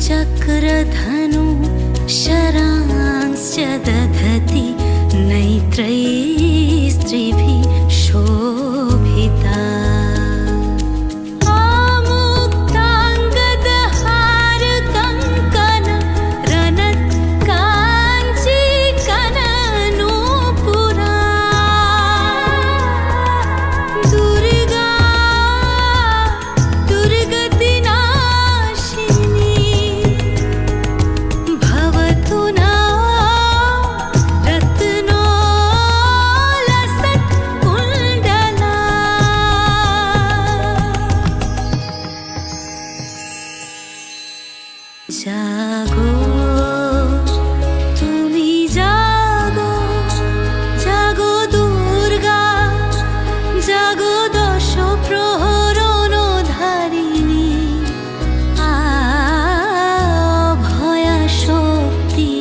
चक्रधनु शरांश्च दधति नैत्रैः स्त्रिभिः शोभिता। जागो तुमी जागो जागो दुर्गा जागो दश प्रहरण धारिणी अभया शक्ति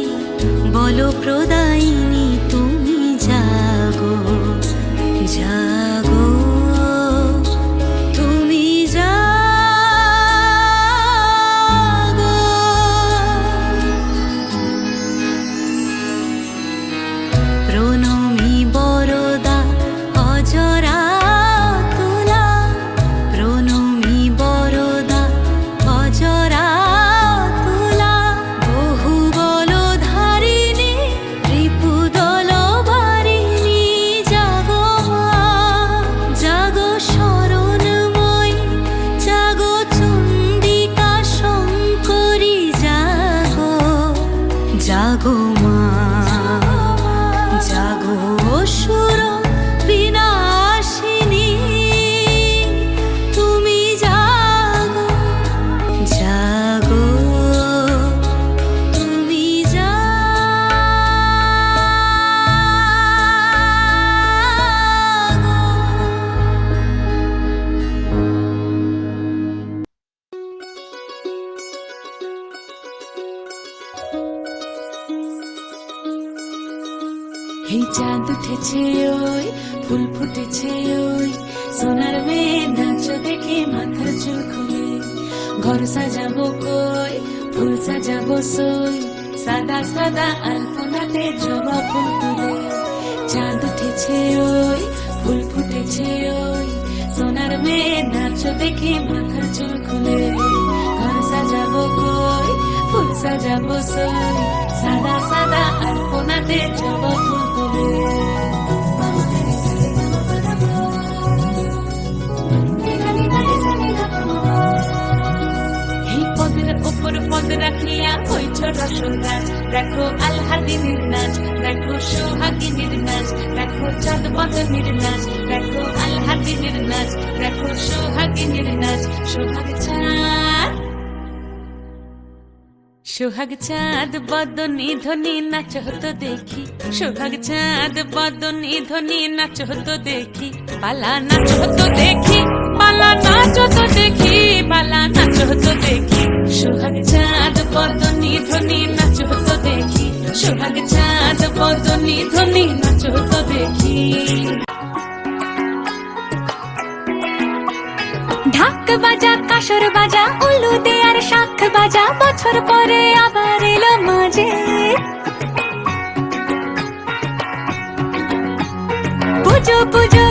बल प्रदायिनी तुमी जागो जागो तुमी প্রণমী বরদা অজরা তুলা প্রণমী বরদা অজরা তুলা বহু বল ধারিণী রিপুদল বারিণী জাগো মা জাগো শরণময়ী জাগো চণ্ডিকা শঙ্করী জাগো জাগো মা जागो असुर विनाशिनी तुमी जागो जागो तुमी এই চাঁদ উঠেছে ওই ফুল ফুটেছে ওই সোনার মেয়ে নাচ দেখে মাথার চুল খুলে ঘর সাজাবো কই ফুল সাজাবো সই সাদা সাদা আলপনাতে জবা ফুল তুলে চাঁদ উঠেছে ওই ফুল ফুটেছে ওই সোনার মেয়ে নাচ দেখে মাথার চুল খুলে ঘর সাজাবো কই ফুল সাজাবো সই সাদা সাদা আলপনাতে জবা ফুল পদ রাখিয়া হইছ রসরাজ দেখো আলহাদিনীর নাচ দেখো সোহাগিনীর নাচ দেখো চাঁদ বদনীর নাচ দেখো আলহাদিনীর নাচ দেখো সোহাগিনীর নাচ সোহাগ চাঁদ বদনী ধ্বনি নাচ হতো দেখি সোহাগ চাঁদ বদনী ধ্বনি নাচ হতো দেখি পালা নাচ হতো দেখি পালা নাচ হতো দেখি পালা নাচ হতো দেখি সোহাগ চাঁদ বদনী ধ্বনি নাচ হতো দেখি সোহাগ চাঁদ বদনী ধ্বনি নাচ হতো দেখি ঢাক বাজা কাসর বাজা উলু দে আর শাখ বাজা বছর পরে আবার এলো মাঝে পুজো পুজো